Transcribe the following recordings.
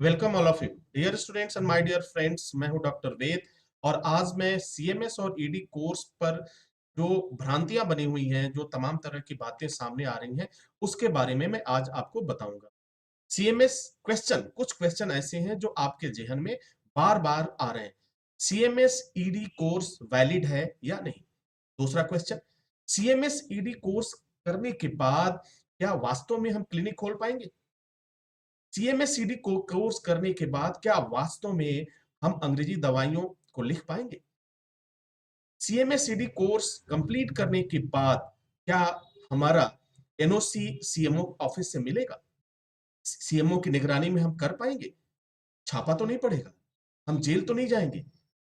Welcome all of you dear students and my dear friends. मैं हूं doctor वेद और आज मैं सीएमएस और ईडी कोर्स पर जो भ्रांतियां बनी हुई हैं, जो तमाम तरह की बातें सामने आ रही हैं, उसके बारे में मैं आज आपको बताऊंगा। सीएमएस क्वेश्चन, कुछ क्वेश्चन ऐसे हैं जो आपके जहन में बार बार आ रहे हैं। सीएमएस ईडी कोर्स वैलिड है या नहीं? दूसरा क्वेश्चन, सीएमएस ईडी कोर्स करने के बाद क्या वास्तव में हम क्लिनिक खोल पाएंगे? सीएमएस-सीडी को कोर्स करने के बाद क्या वास्तव में हम अंग्रेजी दवाइयों को लिख पाएंगे? सीएमएस-सीडी कोर्स कंप्लीट करने के बाद क्या हमारा एनओसी सीएमओ ऑफिस से मिलेगा? सीएमओ की निगरानी में हम कर पाएंगे? छापा तो नहीं पड़ेगा? हम जेल तो नहीं जाएंगे?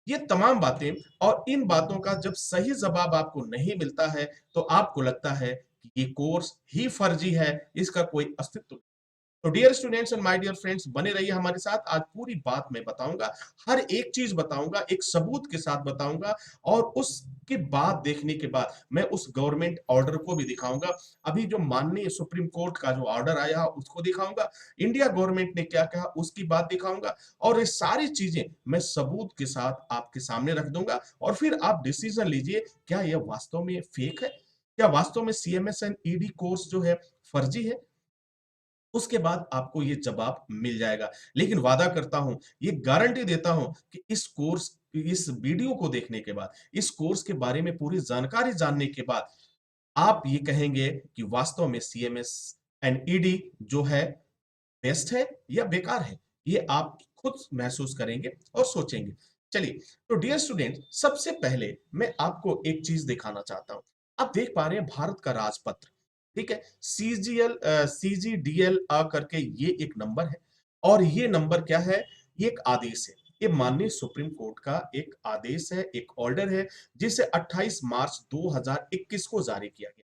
ये तमाम बातें, और इन बातों का जब सही जवाब आपको नहीं मिलता है तो आपको लगता है कि ये कोर्स ही फर्जी है, इसका कोई अस्तित्व। तो dear students and my dear friends, बने रहिए हमारे साथ। आज पूरी बात मैं बताऊंगा, हर एक चीज बताऊंगा, एक सबूत के साथ बताऊंगा। और उसके बाद देखने के बाद मैं उस गवर्नमेंट ऑर्डर को भी दिखाऊंगा। अभी जो माननीय सुप्रीम कोर्ट का जो ऑर्डर आया उसको दिखाऊंगा, इंडिया गवर्नमेंट ने क्या कहा उसकी बात दिखाऊंगा, और ये सारी चीजें मैं सबूत के साथ आपके सामने रख दूंगा। और फिर आप डिसीजन लीजिए, क्या यह वास्तव में फेक है, क्या वास्तव में सीएमएस एंड ईडी कोर्स जो है फर्जी है? उसके बाद आपको ये जवाब मिल जाएगा। लेकिन वादा करता हूं, ये गारंटी देता हूं कि इस वीडियो को देखने के बाद, इस कोर्स के बारे में पूरी जानकारी जानने के बाद आप ये कहेंगे कि वास्तव में सीएमएस एंड ईडी जो है बेस्ट है या बेकार है। ये आप खुद महसूस करेंगे और सोचेंगे। चलिए, तो डियर स्टूडेंट, सबसे पहले मैं आपको एक चीज दिखाना चाहता हूं। आप देख पा रहे हैं भारत का राजपत्र, ठीक है, सीजीडीएल करके ये एक नंबर है। और ये नंबर क्या है? ये एक आदेश है। ये माननीय सुप्रीम कोर्ट का एक आदेश है, एक ऑर्डर है, जिसे 28 मार्च 2021 को जारी किया गया।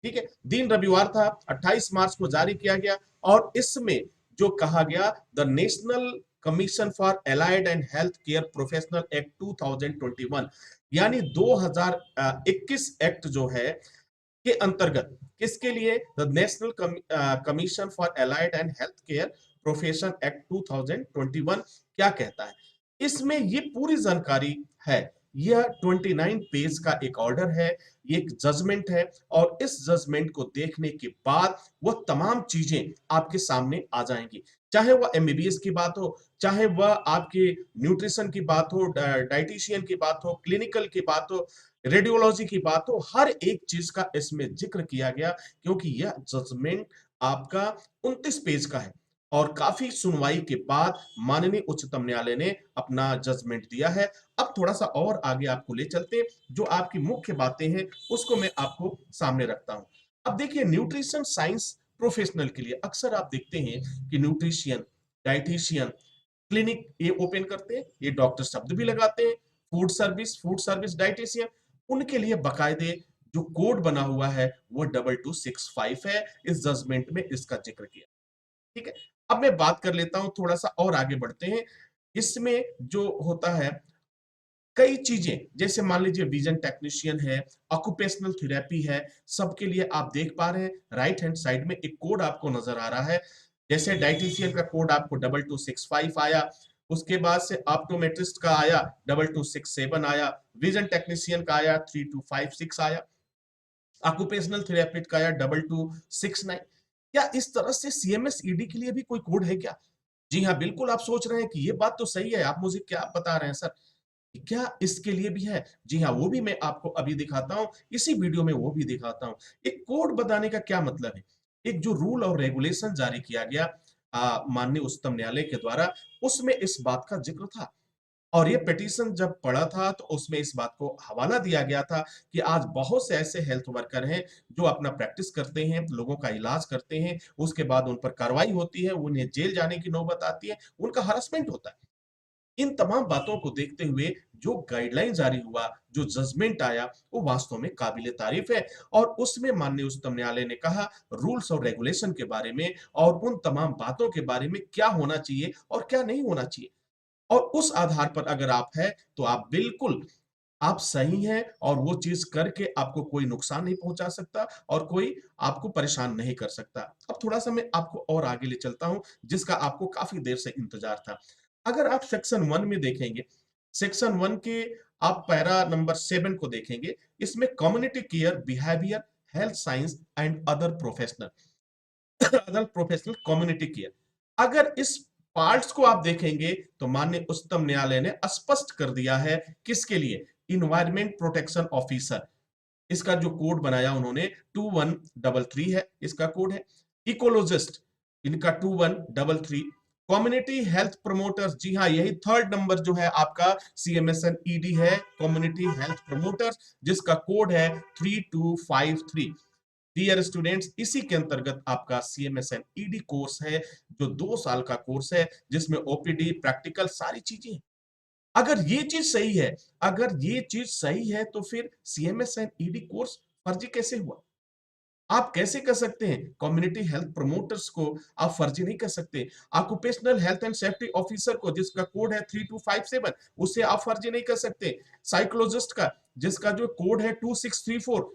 ठीक है, दिन रविवार था, 28 मार्च को जारी किया गया। और इसमें जो कहा गया, the national commission for allied and health care professional act 2021, यानी 2021 एक्ट जो है के अंतर्गत, किसके लिए? The national commission for allied and health care profession act 2021 क्या कहता है, इसमें ये पूरी जानकारी है। यह 29 पेज का एक ऑर्डर है, ये एक जजमेंट है। और इस जजमेंट को देखने के बाद वह तमाम चीजें आपके सामने आ जाएंगी। चाहे वह एमबीबीएस की बात हो, चाहे वह आपके न्यूट्रिशन की बात हो, डाइटिशियन की बात हो, क्लिनिकल की बात हो, रेडियोलॉजी की बात हो, हर एक चीज का इसमें जिक्र किया गया। क्योंकि यह जजमेंट आपका 29 पेज का है और काफी सुनवाई के बाद माननीय उच्चतम न्यायालय ने अपना जजमेंट दिया है। अब थोड़ा सा और आगे आपको ले चलते, जो आपकी मुख्य बातें हैं उसको मैं आपको सामने रखता हूं। अब देखिए, न्यूट्रिशन साइंस प्रोफेशनल के लिए अक्सर आप देखते हैं कि न्यूट्रिशियन, डाइटिशियन क्लिनिक ये ओपन करते हैं, ये डॉक्टर शब्द भी लगाते हैं। फूड सर्विस डाइटिशियन, उनके लिए बकायदे जो कोड बना हुआ है वो 2265 है। इस जजमेंट में इसका जिक्र किया। ठीक है, अब मैं बात कर लेता हूं, थोड़ा सा और आगे बढ़ते हैं। इसमें जो होता है कई चीजें, जैसे मान लीजिए विजन टेक्नीशियन है, ऑक्यूपेशनल थेरेपी है, सबके लिए आप देख पा रहे हैं राइट हैंड साइड में एक कोड आपको नजर आ रहा है। जैसे डाइटिशियन का कोड आपको 2265 आया, उसके बाद से ऑप्टोमेट्रिस्ट का आया 2267 आया, विजन टेक्नीशियन का आया 3256 आया, ऑक्यूपेशनल थेरेपिस्ट का आया 2269। क्या इस तरह से सीएमएस ईडी के लिए भी कोई कोड है क्या? जी हाँ, बिल्कुल। आप सोच रहे हैं कि ये बात तो सही है, आप मुझे क्या बता रहे हैं सर, क्या इसके लिए भी है? जी हाँ, वो भी मैं आपको अभी दिखाता हूँ, इसी वीडियो में वो भी दिखाता हूँ। एक कोड बताने का क्या मतलब है? एक जो रूल और रेगुलेशन जारी किया गया माननीय उच्चतम न्यायालय के द्वारा, उसमें इस बात का जिक्र था। और ये पिटीशन जब पढ़ा था तो उसमें इस बात को हवाला दिया गया था कि आज बहुत से ऐसे हेल्थ वर्कर हैं जो अपना प्रैक्टिस करते हैं, लोगों का इलाज करते हैं, उसके बाद उन पर कार्रवाई होती है, उन्हें जेल जाने की नौबत आती है, उनका हरासमेंट होता है। इन तमाम बातों को देखते हुए जो गाइडलाइन जारी हुआ, जो जजमेंट आया, वो वास्तव में काबिले तारीफ है। और उसमें माननीय उच्चतम न्यायालय ने कहा रूल्स और रेगुलेशन के बारे में और उन तमाम बातों के बारे में क्या होना चाहिए और क्या नहीं होना चाहिए। और उस आधार पर अगर आप है तो आप बिल्कुल आप सही हैं और वो चीज़ करके आपको कोई नुकसान नहीं पहुँचा सकता और कोई आपको परेशान नहीं कर सकता। अब थोड़ा-सा मैं आपको और आगे ले चलता हूँ, जिसका आपको काफ़ी देर से इंतज़ार था। अगर आप सेक्शन 1 में देखेंगे, सेक्शन 1 के आप पैरा नंबर 7 को देखेंगे, इसमें community care, behaviour, health science and other professional other professional community care. अगर इस पार्ट्स को आप देखेंगे तो माननीय उच्चतम न्यायालय ने स्पष्ट कर दिया है किसके लिए, इन्वायरमेंट प्रोटेक्शन ऑफिसर, इसका जो कोड बनाया उन्होंने 2133 है, इसका कोड है। इकोलॉजिस्ट, इनका 2133। कम्युनिटी हेल्थ प्रमोटर्स, जी हाँ, यही थर्ड नंबर जो है आपका सीएमएसएन ईडी है, कम्युनिटी हेल्थ प्रमोटर्स, जिसका कोड है 3253। डियर स्टूडेंट्स, इसी के अंतर्गत आपका सीएमएसएन ईडी कोर्स है, जो 2 साल का कोर्स है, जिसमें ओपीडी, प्रैक्टिकल सारी चीजें हैं। अगर ये चीज सही है, अगर ये चीज सही है, तो फिर सीएमएसएन ईडी कोर्स फर्जी कैसे हुआ? आप कैसे कर सकते हैं? कम्युनिटी हेल्थ प्रमोटर्स को आप फर्जी नहीं कर सकते। Occupational health and safety officer को, जिसका कोड है 3257, उसे आप फर्जी नहीं कर सकते। साइकोलॉजिस्ट का, जिसका जो कोड है 2634,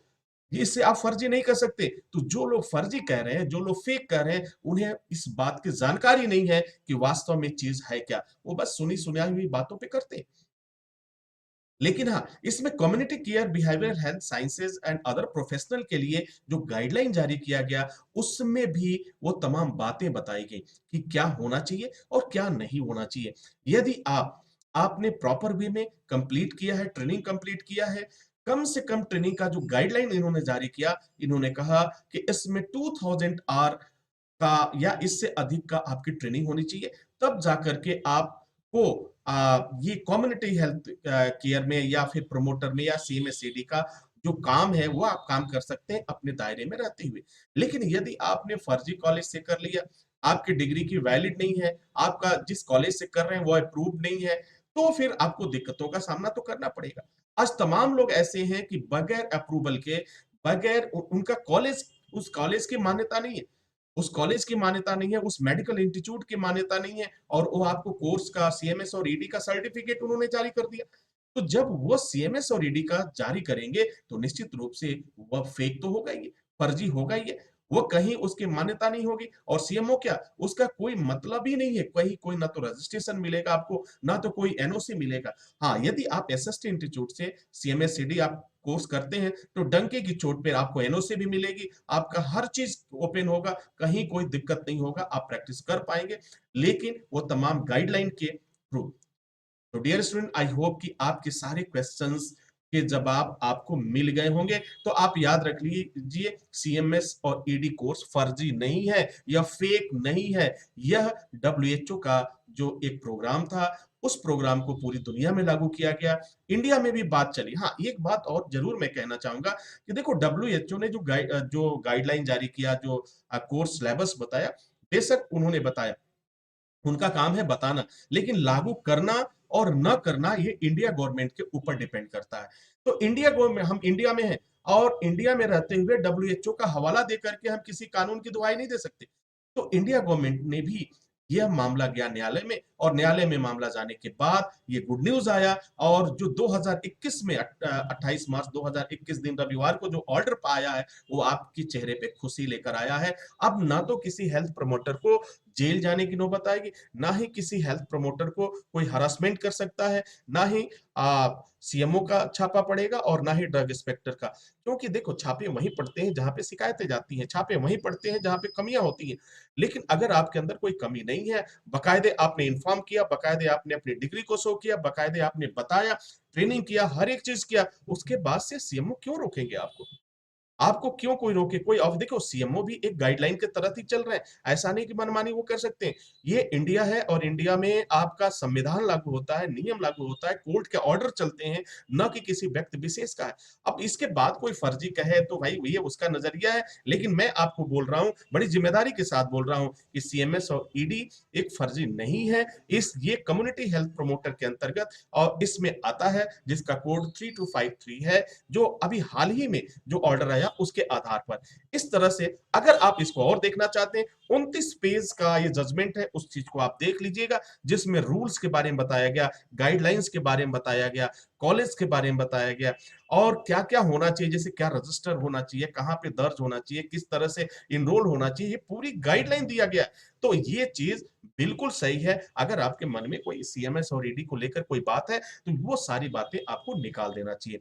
इससे आप फर्जी नहीं कर सकते। तो जो लोग फर्जी कह रहे हैं, जो लोग फेक कह रहे हैं, उन्हें इस बात की जानकारी नहीं है कि वास्तव में चीज है क्या। वो बस सुनी सुनाई हुई बातों पे करते हैं। लेकिन हाँ, इसमें community care, behavioural health sciences and other professional के लिए जो गाइडलाइन जारी किया गया, उसमें भी वो तमाम बातें बताई गई कि क्या होना चाहिए और क्या नहीं होना चाहिए। यदि आपने प्रॉपर वे में कंप्लीट किया है, ट्रेनिंग कंप्लीट किया है, कम से कम ट्रेनिंग का जो गाइडलाइन इन्होंने जारी किया, इन्होंने कहा कि इसमें 2000 आवर का या इससे अधिक का आपकी ट्रेनिंग होनी चाहिए, तब जाकर के आपको ये कम्युनिटी हेल्थ केयर में या फिर प्रमोटर में या सीएमएसएडी का जो काम है, वो आप काम कर सकते हैं अपने दायरे में रहते हुए। लेकिन यदि आपने फर्जी कॉलेज से कर लिया, आपकी डिग्री की वैलिड नहीं है, आपका जिस कॉलेज से कर रहे हैं वो अप्रूव्ड नहीं है, तो फिर आपको दिक्कतों का सामना तो करना पड़ेगा। आज तमाम लोग ऐसे हैं कि बगैर अप्रूवल के, बगैर उनका कॉलेज, उस कॉलेज की मान्यता नहीं है, उस कॉलेज की मान्यता नहीं है, उस मेडिकल इंस्टीट्यूट की मान्यता नहीं है, और वो आपको कोर्स का सीएमएस और ईडी का सर्टिफिकेट उन्होंने जारी कर दिया। तो जब वो सीएमएस और ईडी का जारी करेंगे, तो निश्चित रूप से वह फेक तो होगा ही, फर्जी होगा ही है। वो कहीं उसकी मान्यता नहीं होगी, और सीएमओ क्या, उसका कोई मतलब ही नहीं है। कहीं कोई ना तो रजिस्ट्रेशन मिलेगा आपको, ना तो कोई एनओसी मिलेगा। हाँ, यदि आप एसएसटी इंस्टीट्यूट से सीएमएस ईडी आप कोर्स करते हैं, तो डंके की चोट पे आपको एनओसी भी मिलेगी, आपका हर चीज ओपन होगा, कहीं कोई दिक्कत नहीं होगा, आप प्रैक्टिस कर पाएंगे, लेकिन वो तमाम गाइडलाइन के थ्रू। तो डियर स्टूडेंट, आई होप कि आपके सारे क्वेश्चंस के जवाब आपको मिल गए होंगे। तो आप याद रख लीजिए, सीएमएस और ईडी कोर्स फर्जी नहीं है, यह फेक नहीं है। यह डब्ल्यूएचओ का जो एक प्रोग्राम था, उस प्रोग्राम को पूरी दुनिया में लागू किया गया, इंडिया में भी बात चली। हाँ, एक बात और जरूर मैं कहना चाहूंगा कि देखो, डब्ल्यूएचओ ने जो गाइडलाइन जारी किया, जो कोर्स सिलेबस बताया, बेशक उन्होंने बताया, उनका काम है बताना, लेकिन लागू करना और न करना ये इंडिया गवर्नमेंट के ऊपर डिपेंड करता है। तो इंडिया गवर्नमेंट, हम इंडिया में हैं, और इंडिया में रहते हुए डब्ल्यूएचओ का हवाला दे करके हम किसी कानून की दुहाई नहीं दे सकते। तो इंडिया गवर्नमेंट ने भी यह मामला गया न्यायालय में, और न्यायालय में मामला जाने के बाद ये गुड न्यूज आया, और जो 2021 में 28 मार्च 2021 दिन रविवार को जो ऑर्डर पाया है, वो आपके चेहरे पे खुशी लेकर आया है। अब ना तो किसी हेल्थ प्रमोटर को जेल जाने की नौबत आएगी, ना ही किसी हेल्थ प्रमोटर को कोई हरासमेंट कर सकता है, ना ही सीएमओ का छापा पड़ेगा, और ना ही ड्रग इंस्पेक्टर का। क्योंकि देखो, छापे वहीं पड़ते हैं जहां पे शिकायतें जाती हैं, छापे वहीं पड़ते हैं जहां पे कमियां होती हैं। लेकिन अगर आपके अंदर कोई कमी नहीं है, बकायदे आपने इन्फॉर्म किया, बकायदे आपने अपनी डिग्री को शो किया, बकायदे आपने बताया, ट्रेनिंग किया, हर एक चीज किया, उसके बाद से सीएमओ क्यों रोकेंगे आपको? आपको क्यों कोई रोके? कोई, अब देखो, सीएमओ भी एक गाइडलाइन के तहत ही चल रहे हैं। ऐसा नहीं कि मनमानी वो कर सकते हैं। ये इंडिया है, और इंडिया में आपका संविधान लागू होता है, नियम लागू होता है, कोर्ट के ऑर्डर चलते हैं, न कि किसी व्यक्ति विशेष का है। अब इसके बाद कोई फर्जी कहे तो भाई ये उसका नजरिया है, लेकिन मैं आपको बोल रहा हूँ, बड़ी जिम्मेदारी के साथ बोल रहा हूँ कि सीएमएस और ईडी एक फर्जी नहीं है। ये कम्युनिटी हेल्थ प्रमोटर के अंतर्गत और इसमें आता है, जिसका कोड 3253 है, जो अभी हाल ही में जो ऑर्डर आया उसके आधार पर। इस तरह से अगर आप इसको और देखना चाहते हैं, 29 पेज का ये जजमेंट है, उस चीज़ को आप देख लीजिएगा, जिसमें रूल्स के बारे में बताया गया, गाइडलाइंस के बारे में बताया गया, कॉलेज के बारे में बताया गया और क्या-क्या होना चाहिए, जैसे क्या रजिस्टर होना चाहिए, कहाँ पे दर्ज होना चाहिए, किस तरह से एनरोल होना चाहिए, ये पूरी गाइडलाइन दिया गया है। तो ये चीज़ बिल्कुल सही है, अगर आपके मन में कोई सीएमएस और ईडी को लेकर कोई बात है, तो वो सारी बातें आपको निकाल देना चाहिए।